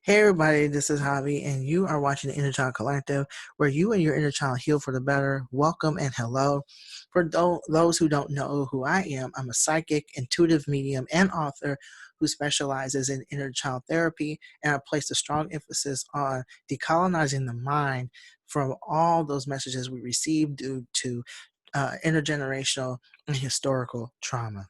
Hey everybody, this is Javi, and you are watching the Inner Child Collective, where you and your inner child heal for the better. Welcome and hello. For those who don't know who I am, I'm a psychic, intuitive medium, and author who specializes in inner child therapy, and I place a strong emphasis on decolonizing the mind from all those messages we receive due to intergenerational and historical trauma.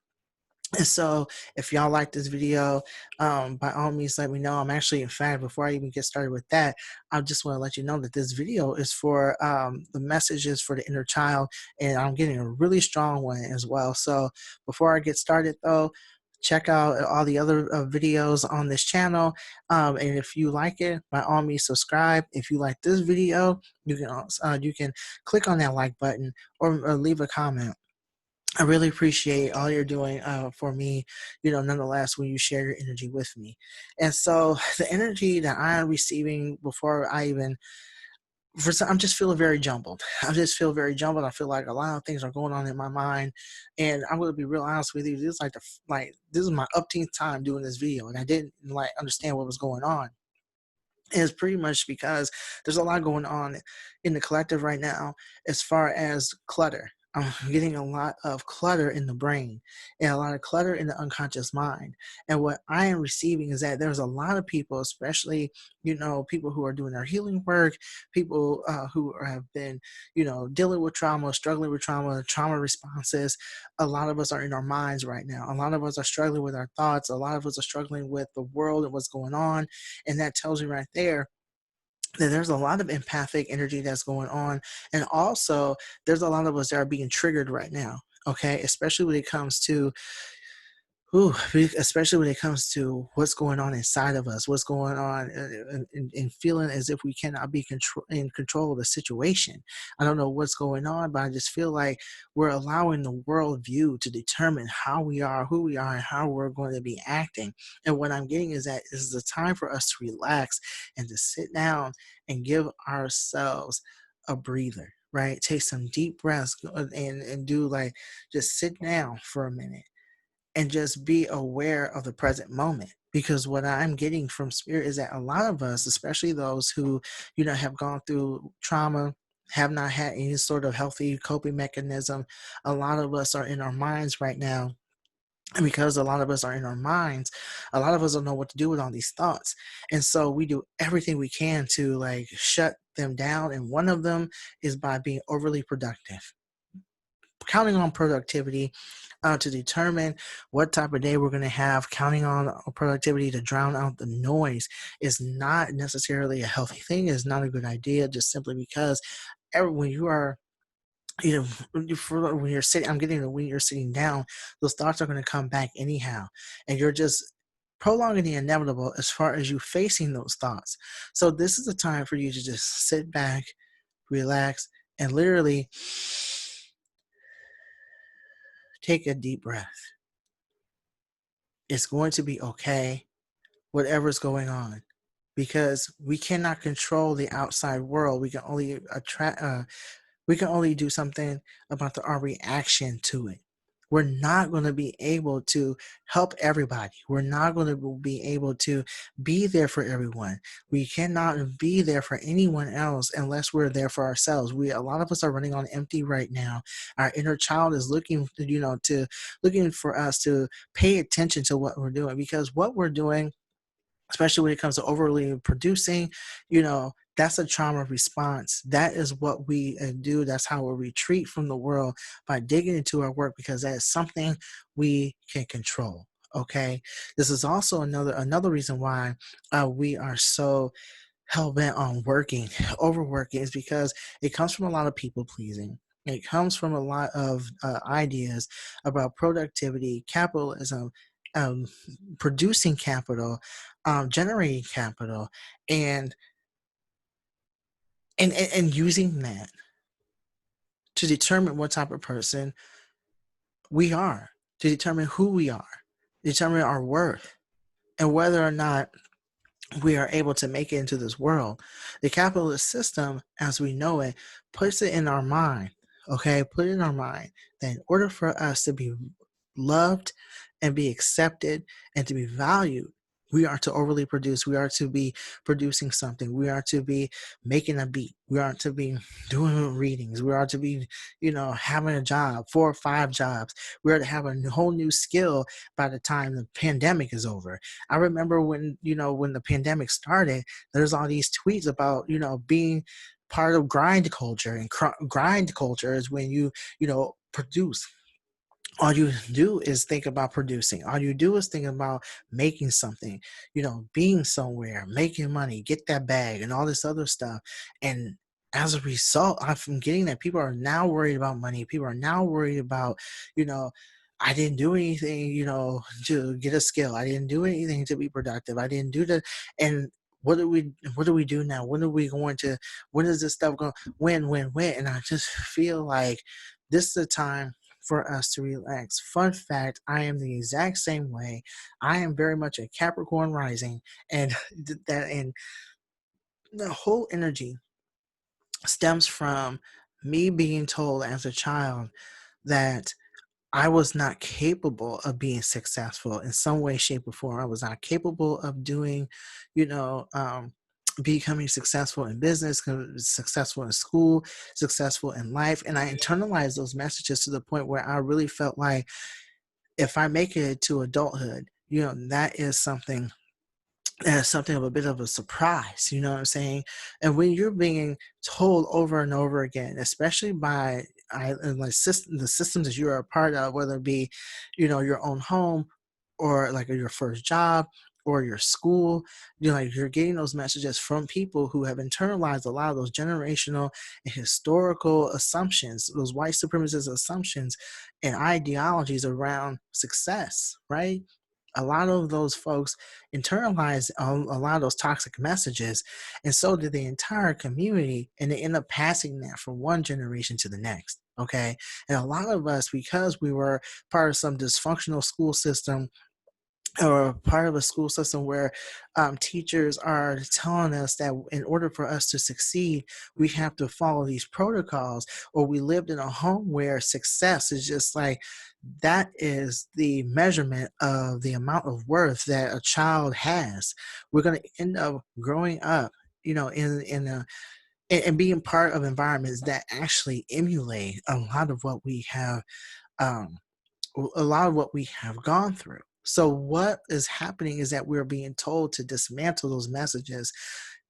And so if y'all like this video, by all means, let me know. I'm actually, in fact, before I even get started with that, I just want to let you know that this video is for the messages for the inner child, and I'm getting a really strong one as well. So before I get started, though, check out all the other videos on this channel. And if you like it, by all means, subscribe. If you like this video, you can click on that like button or leave a comment. I really appreciate all you're doing for me, nonetheless, when you share your energy with me. And so the energy that I am receiving before I even, I'm just feeling very jumbled. I just feel very jumbled. I feel like a lot of things are going on in my mind. And I'm going to be real honest with you. This is this is my upteenth time doing this video, and I didn't understand what was going on. And it's pretty much because there's a lot going on in the collective right now as far as clutter. I'm getting a lot of clutter in the brain and a lot of clutter in the unconscious mind. And what I am receiving is that there's a lot of people, especially, people who are doing their healing work, people who have been, dealing with trauma, struggling with trauma responses. A lot of us are in our minds right now. A lot of us are struggling with our thoughts. A lot of us are struggling with the world and what's going on. And that tells you right there that there's a lot of empathic energy that's going on. And also, there's a lot of us that are being triggered right now. Okay, especially when it comes to especially when it comes to what's going on inside of us, what's going on, and feeling as if we cannot be in control of the situation. I don't know what's going on, but I just feel like we're allowing the world view to determine how we are, who we are, and how we're going to be acting. And what I'm getting is that this is a time for us to relax and to sit down and give ourselves a breather, right? Take some deep breaths and do just sit down for a minute and just be aware of the present moment. Because what I'm getting from spirit is that a lot of us, especially those who, have gone through trauma, have not had any sort of healthy coping mechanism, a lot of us are in our minds right now. And because a lot of us are in our minds, a lot of us don't know what to do with all these thoughts. And so we do everything we can to shut them down. And one of them is by being overly productive, counting on productivity to determine what type of day we're going to have. Counting on productivity to drown out the noise is not necessarily a healthy thing. It's not a good idea, just simply because when you are, when you're sitting, when you're sitting down, those thoughts are going to come back anyhow, and you're just prolonging the inevitable as far as you facing those thoughts. So this is a time for you to just sit back, relax, and literally take a deep breath. It's going to be okay, whatever's going on, because we cannot control the outside world. We can only we can only do something about our reaction to it. We're not going to be able to help everybody. We're not going to be able to be there for everyone. We cannot be there for anyone else unless we're there for ourselves. A lot of us are running on empty right now. Our inner child is looking, looking for us to pay attention to what we're doing, because what we're doing, especially when it comes to overly producing, that's a trauma response. That is what we do. That's how we retreat from the world, by digging into our work, because that is something we can control. Okay, this is also another reason why we are so hell-bent on overworking, is because it comes from a lot of people pleasing. It comes from a lot of ideas about productivity, capitalism, um, producing capital, generating capital, and and using that to determine what type of person we are, to determine who we are, determine our worth, and whether or not we are able to make it into this world. The capitalist system, as we know it, puts it in our mind, okay? Put it in our mind that in order for us to be loved and be accepted and to be valued, We are to overly produce. We are to be producing something. We are to be making a beat. We are to be doing readings. We are to be, having a job, 4 or 5 jobs. We are to have a whole new skill by the time the pandemic is over. I remember when the pandemic started, there's all these tweets about, being part of grind culture. And grind culture is when you produce. All you do is think about producing. All you do is think about making something, being somewhere, making money, get that bag, and all this other stuff. And as a result, I'm getting that people are now worried about money. People are now worried about, you know, I didn't do anything, to get a skill. I didn't do anything to be productive. I didn't do the and what do we do now? When are we going to when is this stuff going when? And I just feel like this is the time for us to relax. Fun fact, I am the exact same way. I am very much a Capricorn rising, and and the whole energy stems from me being told as a child that I was not capable of being successful in some way, shape, or form. I was not capable of doing, you know, um, becoming successful in business, successful in school, successful in life. And I internalized those messages to the point where I really felt like if I make it to adulthood, that is something as something of a bit of a surprise, you know what I'm saying? And when you're being told over and over again, especially by the systems that you're a part of, whether it be, your own home or like your first job or your school, like you're getting those messages from people who have internalized a lot of those generational and historical assumptions, those white supremacist assumptions and ideologies around success, right? A lot of those folks internalize a lot of those toxic messages, and so did the entire community, and they end up passing that from one generation to the next. Okay. And a lot of us, because we were part of some dysfunctional school system or part of a school system where teachers are telling us that in order for us to succeed, we have to follow these protocols, or we lived in a home where success is just like that is the measurement of the amount of worth that a child has. We're going to end up growing up, in a and being part of environments that actually emulate um, a lot of what we have gone through. So what is happening is that we're being told to dismantle those messages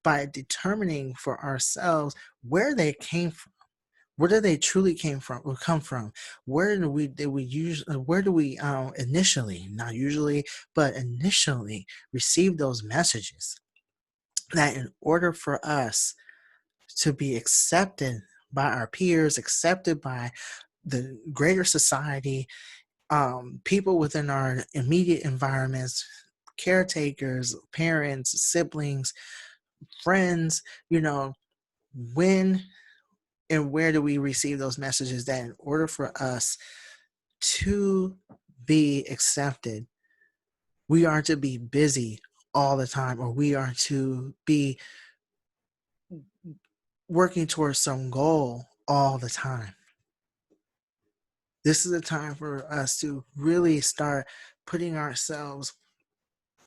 by determining for ourselves where they came from. Where do they truly came from or come from? Where do we did we usually where do we initially, not usually, but initially receive those messages that in order for us to be accepted by our peers, accepted by the greater society, people within our immediate environments, caretakers, parents, siblings, friends, when and where do we receive those messages that in order for us to be accepted, we are to be busy all the time, or we are to be working towards some goal all the time. This is a time for us to really start putting ourselves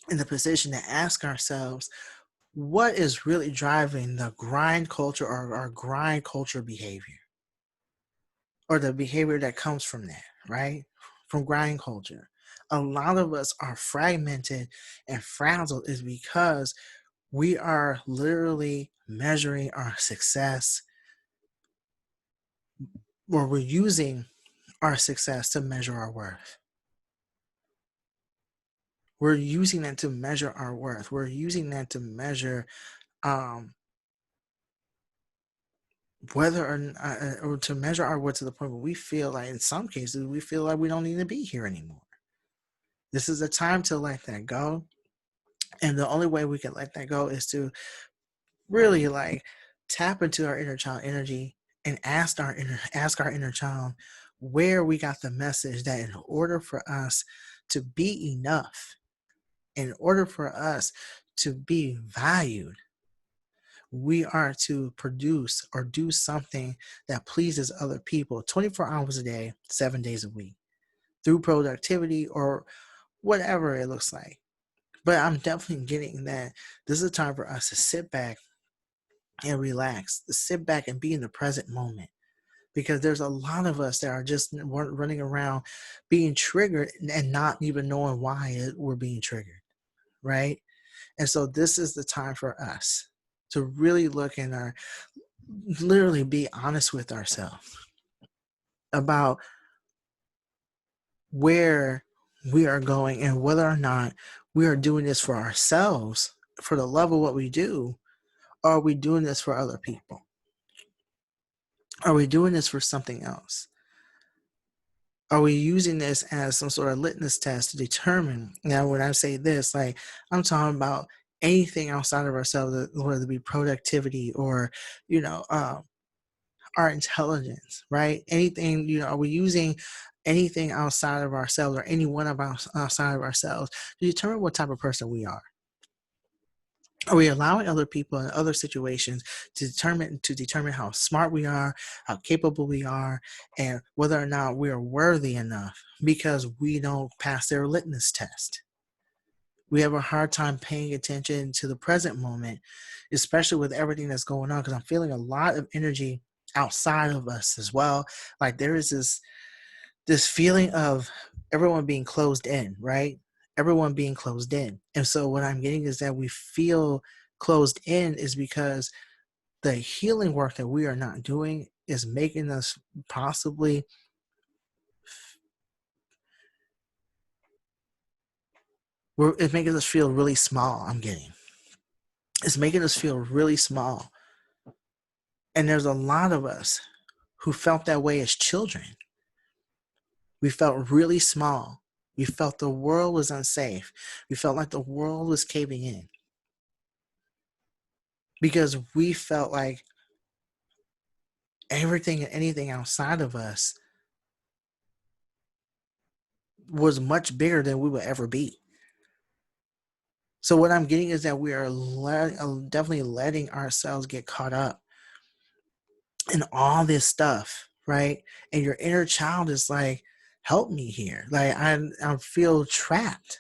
in the position to ask ourselves what is really driving the grind culture or our grind culture behavior or the behavior that comes from that, right? From grind culture. A lot of us are fragmented and frazzled is because we are literally measuring our success, or we're using our success to measure our worth. We're using that to measure our worth. We're using that to measure um, whether or to measure our worth to the point where we feel like, in some cases, we feel like we don't need to be here anymore. This is a time to let that go. And the only way we can let that go is to really like tap into our inner child energy and ask our inner child where we got the message that in order for us to be enough, in order for us to be valued, we are to produce or do something that pleases other people 24 hours a day, 7 days a week through productivity or whatever it looks like. But I'm definitely getting that this is a time for us to sit back and relax, to sit back and be in the present moment. Because there's a lot of us that are just running around being triggered and not even knowing why we're being triggered, right? And so this is the time for us to really look in our, literally be honest with ourselves about where we are going and whether or not we are doing this for ourselves, for the love of what we do, or are we doing this for other people? Are we doing this for something else? Are we using this as some sort of litmus test to determine? Now, when I say this, like I'm talking about anything outside of ourselves, whether it be productivity or, you know, our intelligence, right? Anything, are we using anything outside of ourselves or any one of us outside of ourselves to determine what type of person we are? Are we allowing other people in other situations to determine how smart we are, how capable we are, and whether or not we are worthy enough because we don't pass their litmus test? We have a hard time paying attention to the present moment, especially with everything that's going on. Because I'm feeling a lot of energy outside of us as well. Like there is this feeling of everyone being closed in, right? Everyone being closed in. And so what I'm getting is that we feel closed in is because the healing work that we are not doing is making us possibly it's making us feel really small. I'm getting it's making us feel really small. And there's a lot of us who felt that way as children. We felt really small. We felt the world was unsafe. We felt like the world was caving in because we felt like everything and anything outside of us was much bigger than we would ever be. So what I'm getting is that we are definitely letting ourselves get caught up in all this stuff, right? And your inner child is like, help me here. Like I feel trapped.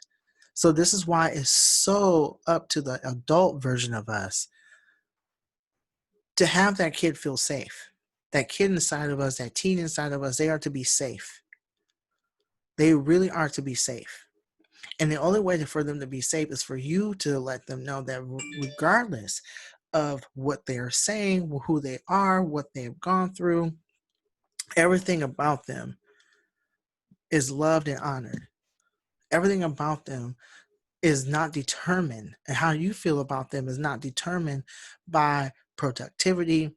So this is why it's so up to the adult version of us to have that kid feel safe. That kid inside of us, that teen inside of us, they are to be safe. They really are to be safe. And the only way for them to be safe is for you to let them know that regardless of what they are saying, who they are, what they've gone through, everything about them is loved and honored. Everything about them is not determined, and how you feel about them is not determined by productivity,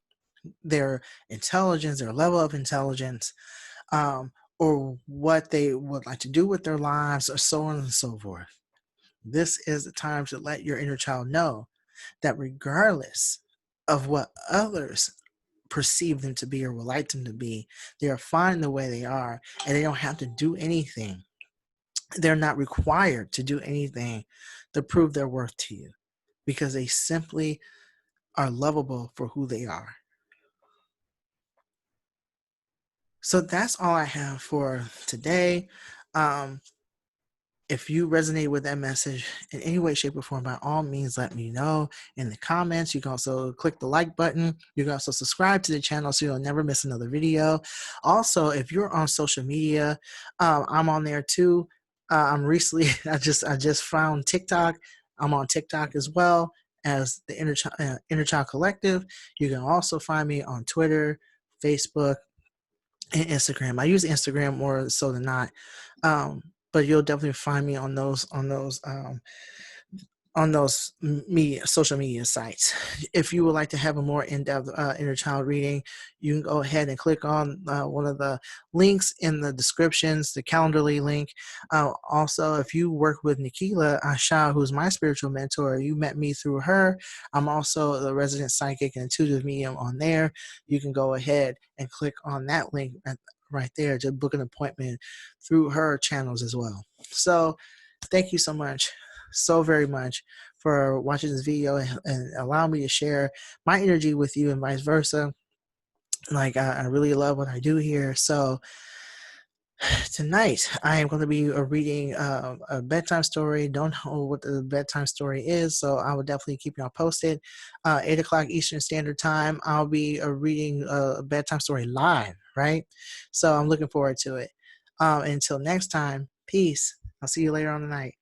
their intelligence, their level of intelligence, or what they would like to do with their lives, or so on and so forth. This is the time to let your inner child know that regardless of what others perceive them to be or would like them to be, they are fine the way they are, and they don't have to do anything. They're not required to do anything to prove their worth to you because they simply are lovable for who they are. So that's all I have for today. Um, if you resonate with that message in any way, shape, or form, by all means, let me know in the comments. You can also click the like button. You can also subscribe to the channel so you'll never miss another video. Also, if you're on social media, I'm on there too. I'm recently, I just found TikTok. I'm on TikTok as well as the Inner Child Collective. You can also find me on Twitter, Facebook, and Instagram. I use Instagram more so than not, but you'll definitely find me on those media, social media sites. If you would like to have a more in-depth inner child reading, you can go ahead and click on one of the links in the descriptions, the Calendarly link. Also, if you work with Nikila Asha, who's my spiritual mentor, you met me through her. I'm also the resident psychic and intuitive medium on there. You can go ahead and click on that link right there to book an appointment through her channels as well. So thank you so much, so very much, for watching this video and allowing me to share my energy with you and vice versa. Like I really love what I do here. So Tonight, I am going to be reading a bedtime story. Don't know what the bedtime story is, so I will definitely keep y'all posted. 8 o'clock Eastern Standard Time, I'll be reading a bedtime story live, right? So I'm looking forward to it. Until next time, peace. I'll see you later on tonight.